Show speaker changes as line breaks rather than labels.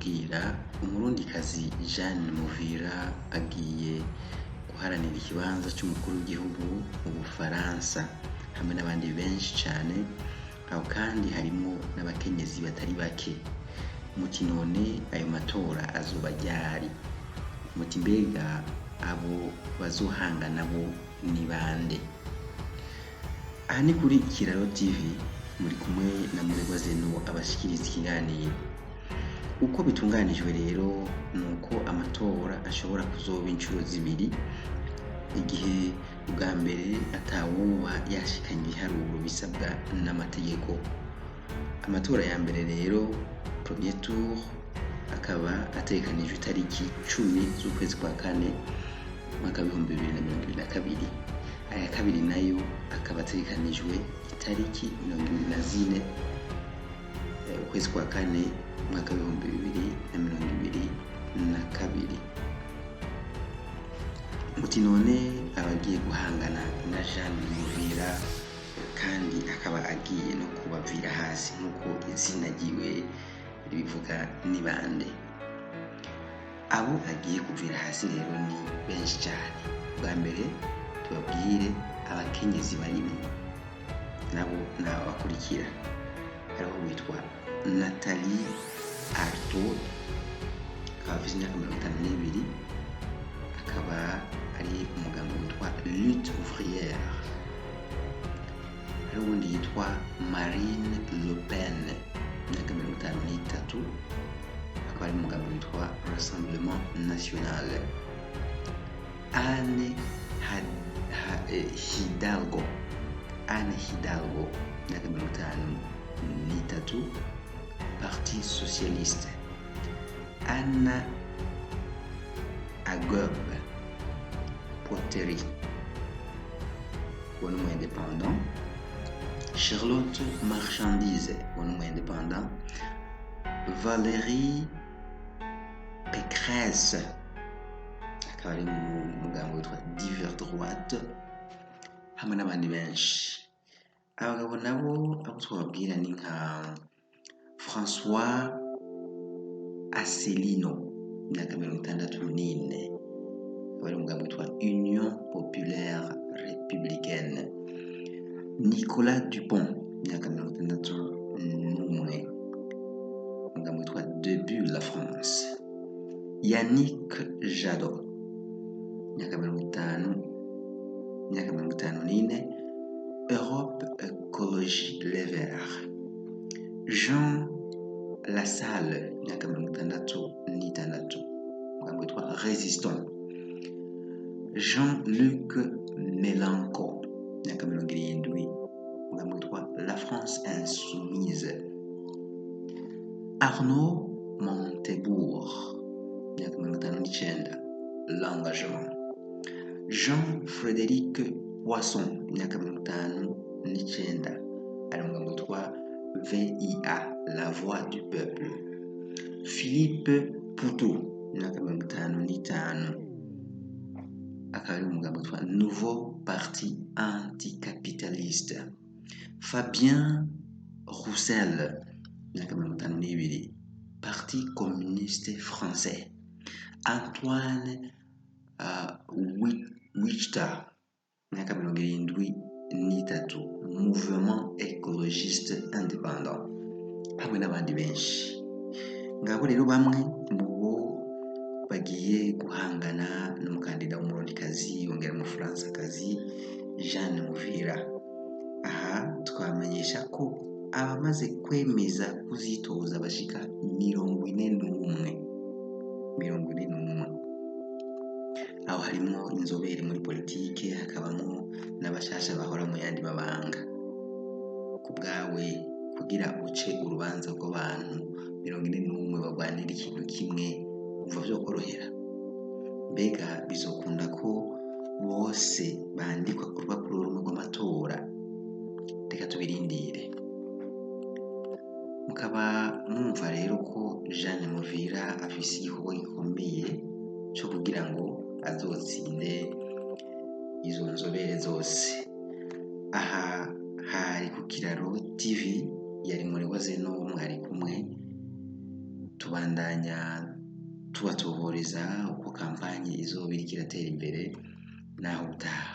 kubabwira umurundikazi Jeanne Muvira agiye guharanira ikibanza cy'umukuru w'igihugu mu Bufaransa hamwe n'abandi benshi cyane, aho kandi harimo n'abakenyezi batari bake. Muti none ayo matora azoba ryari? Muti mbega abo bazohangana bo ni bande? Aha ni kuri Ikiraro TV, muri kumwe na Muregwa Zeno abashikiriza ikiganiro. Uko bitunganijwe rero nuko amatora ashobora kuzoba inshuro zibiri, igihe ubwa mbere atawoba yashikanye ibiharuro bisabwa n'amategeko. Amatora ya mbere rero premier tour akaba ategekanijwe itariki 10 z'ukwezi kwa kane mwaka 2022. Aya kabiri nayo akaba ategekanijwe itariki 24 ukwezi kwa kane mwaka 2022. Muti none abagiye guhangana na Jeanne Muvira kandi akaba agiye no kubavira hasi nk'uko izina ryiwe ribivuga ni bande? Abo agiye kuvira hasi rero ni benshi cyane. Bwa mbere tubabwire abakenyezi barimo, nabo nabo bakurikira. Hariho witwa Nathalie Arthaud, akaba afite imyaka 52, akaba ari umugambi witwa Lutte Ouvrière. Hariho undi yitwa Marine Le Pen, imyaka 53, akaba ari umugambi witwa Rassemblement National. Anne Hidalgo, imyaka 53, Parti Socialiste. Anna Agob Poterie, un homme indépendant. Charlotte Marchandise, un homme indépendant. Valérie Pécresse, akaba ari umugambi witwa Divers Droite, hamwe n'abandi benshi. Abagabo nabo abo twababwira ni nka François Asselineau, imyaka 64, akaba ari umugambi witwa Union Populaire Républicaine. Nicolas Dupont, imyaka 61, umugambi witwa Début la France. Yannick Jadot, imyaka 54, Europe Écologie Les Verts. Jean Lassalle, imyaka 66, umugambi witwa Résistons. Jean-Luc Mélenchon, imyaka 70, umugambi witwa La France Insoumise. Arnaud Montebourg, imyaka 59, L'Engagement. Jean-Frédéric Poisson, imyaka 59, ari umugambi witwa VIA, La Voix du Peuple. Philippe Poutou, imyaka 55, akaba ari umugambi witwa Nouveau Parti Anticapitaliste. Fabien Roussel, imyaka 52, Parti Communiste Français. Antoine Wichter, imyaka 73, Mouvement Écologiste Indépendant, hamwe n'abandi benshi. Ngabo rero bamwe mu bo bagiye guhangana n'umukandida w'umurundikazi yongera umufaransakazi Jeanne Muvira. Aha twamenyesha ko abamaze kwemeza kuzitoza bashika 41. Aho harimo inzobere muri politike, hakabamo n'abashasha bahora mu yandi mabanga. Ku bwawe, kugira uce urubanza rw'abantu 41 bagwanira ikintu kimwe, umva byo korohera? Mbega bizokunda ko bose bandikwa ku rupapuro rumwe rw'amatora? Reka tubirindire. Mukaba mwumva rero ko Jeanne Muvira afise igikorwa gikomeye cyo kugira ngo azotsinde izo nzobere zose. Aha hari ku Kiraro TV, yari Muregwa Zeno mwari kumwe. tubandanya tubatohoreza uko kampanye izoba iriko iratera imbere naho utaha.